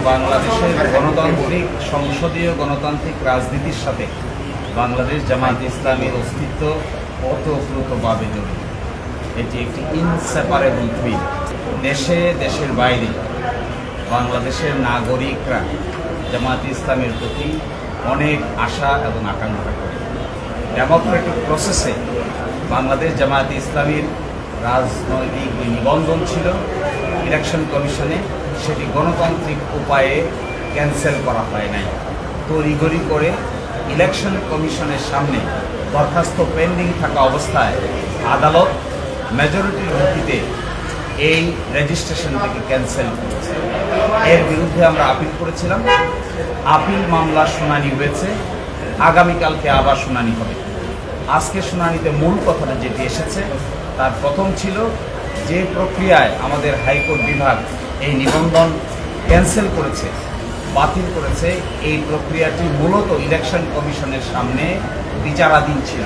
বাংলাদেশের গণতান্ত্রিক সংসদীয় গণতান্ত্রিক রাজনীতির সাথে বাংলাদেশ জামায়াতে ইসলামীর অস্তিত্ব ওতপ্রোতভাবে জড়িত। এটি একটি ইনসেপারেবল টুইন। দেশের বাইরে বাংলাদেশের নাগরিকরা জামায়াতে ইসলামের প্রতি অনেক আশা এবং আকাঙ্ক্ষা করে। ডেমোক্রেটিক প্রসেসে বাংলাদেশ জামায়াতে ইসলামীর রাজনৈতিক নিবন্ধন ছিল ইলেকশন কমিশনে, সেটি গণতান্ত্রিক উপায়ে ক্যান্সেল করা হয় নাই। তড়িঘড়ি করে ইলেকশন কমিশনের সামনে দরখাস্ত পেন্ডিং থাকা অবস্থায় আদালত মেজরিটির ভিত্তিতে এই রেজিস্ট্রেশনটিকে ক্যান্সেল করেছে। এর বিরুদ্ধে আমরা আপিল করেছিলাম। আপিল মামলার শুনানি হয়েছে, আগামীকালকে আবার শুনানি হবে। আজকে শুনানিতে মূল কথাটা যেটি এসেছে তার প্রথম ছিল যে প্রক্রিয়ায় আমাদের হাইকোর্ট বিভাগ এই নিবন্ধন ক্যান্সেল করেছে, বাতিল করেছে, এই প্রক্রিয়াটি মূলত ইলেকশন কমিশনের সামনে বিচারাধীন ছিল,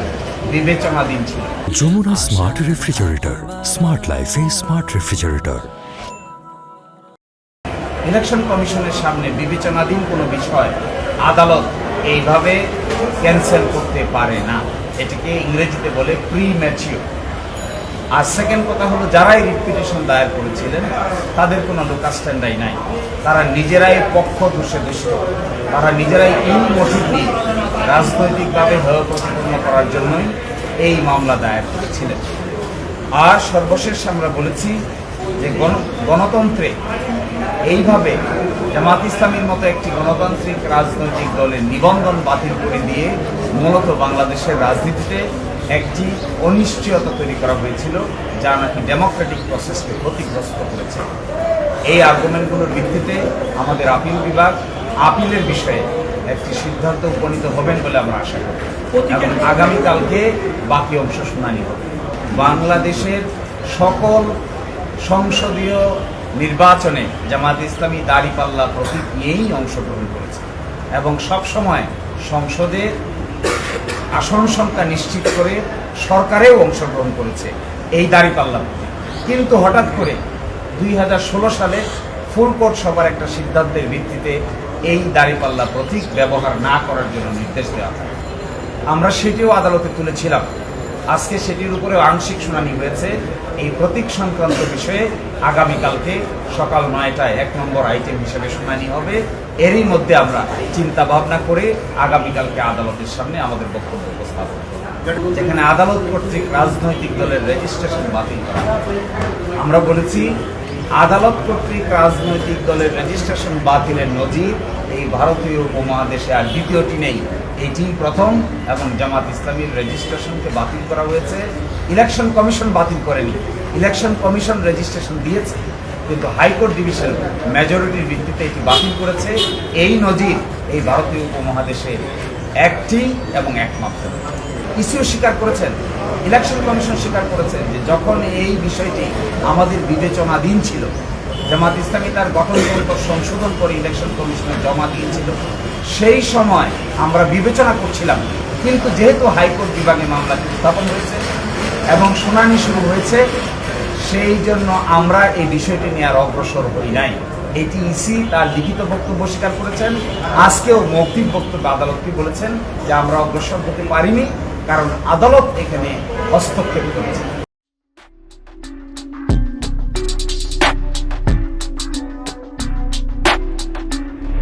বিবেচনাধীন ছিল। যমুনা স্মার্ট রেফ্রিজারেটর, স্মার্ট লাইফে স্মার্ট রেফ্রিজারেটর। ইলেকশন কমিশনের সামনে বিবেচনাধীন কোনো বিষয় আদালত এইভাবে ক্যান্সেল করতে পারে না। এটিকে ইংরেজিতে বলে প্রিম্যাচিওর। আর সেকেন্ড কথা হলো, যারাই রিট পিটিশন দায়ের করেছিলেন তাদের কোনো লোকাল স্ট্যান্ডাই নাই। তারা নিজেরাই পক্ষ দোষে দুষ্ট, তারা নিজেরাই ইন মোটিভলি রাজনৈতিকভাবে হেয় প্রতিপন্ন করার জন্যই এই মামলা দায়ের করেছিলেন। আর সর্বশেষ আমরা বলেছি যে গণতন্ত্রে এইভাবে জামাত ইসলামীর মতো একটি গণতান্ত্রিক রাজনৈতিক দলের নিবন্ধন বাতিল করে দিয়ে মূলত বাংলাদেশের রাজনীতিতে একটি অনিশ্চয়তা তৈরি করা হয়েছিল, যা নাকি ডেমোক্রেটিক প্রসেসকে ক্ষতিগ্রস্ত করেছে। এই আর্গুমেন্টগুলোর ভিত্তিতে আমাদের আপিল বিভাগ আপিলের বিষয়ে একটি সিদ্ধান্ত উপনীত হবেন বলে আমরা আশা করি। এবং আগামীকালকে বাকি অংশ শুনানি হবে। বাংলাদেশের সকল সংসদীয় নির্বাচনে জামাত ইসলামী দাঁড়িপাল্লা প্রতীক নিয়েই অংশগ্রহণ করেছে এবং সবসময় সংসদে আসন সংখ্যা নিশ্চিত করে সরকারেও অংশগ্রহণ করেছে এই দাঁড়িপাল্লা প্রতীক। কিন্তু হঠাৎ করে 2016 সালে ফুল কোর্ট সভার একটা সিদ্ধান্তের ভিত্তিতে এই দাঁড়িপাল্লা প্রতীক ব্যবহার না করার জন্য নির্দেশ দেওয়া হয়। আমরা সেটিও আদালতে তুলেছিলাম। আজকে সেটির উপরে আংশিক শুনানি হয়েছে। এই প্রতীক সংক্রান্ত বিষয়ে আগামীকালকে সকাল 9টায় 1 নম্বর আইটেম হিসেবে শুনানি হবে। এরই মধ্যে আমরা চিন্তা ভাবনা করে আগামীকালকে আদালতের সামনে আমাদের বক্তব্য উপস্থাপন করব, যেখানে আদালত কর্তৃক রাজনৈতিক দলের রেজিস্ট্রেশন বাতিল করা হবে। আমরা বলেছি আদালত কর্তৃক রাজনৈতিক দলের রেজিস্ট্রেশন বাতিলের নজির এই ভারতীয় উপমহাদেশে আর দ্বিতীয়টি নেই, এটি প্রথম। এবং জামাত ইসলামীর রেজিস্ট্রেশনকে বাতিল করা হয়েছে, ইলেকশন কমিশন বাতিল করেনি। ইলেকশন কমিশন রেজিস্ট্রেশন দিয়েছে, কিন্তু হাইকোর্ট ডিভিশন মেজরিটির ভিত্তিতে এটি বাতিল করেছে। এই নজির এই ভারতীয় উপমহাদেশে একটি এবং একমাত্র। ইসিও স্বীকার করেছেন, ইলেকশন কমিশন স্বীকার করেছেন যে যখন এই বিষয়টি আমাদের বিবেচনাধীন ছিল, জামাত ইসলামী তার গঠনতন্ত্র সংশোধন করে ইলেকশন কমিশনে জমা দিয়েছিল, সেই সময় আমরা বিবেচনা করছিলাম। কিন্তু যেহেতু হাইকোর্ট বিভাগে মামলা উত্থাপন হয়েছে এবং শুনানি শুরু হয়েছে, সেই জন্য আমরা এই বিষয়টি নিয়ে আর অগ্রসর হই নাই। এটি ইসি তার লিখিত বক্তব্য স্বীকার করেছেন। আজকেও মৌখিক বক্তব্য আদালতকে বলেছেন যে আমরা অগ্রসর হতে পারিনি, কারণ আদালত এখানে হস্তক্ষেপ করেছে।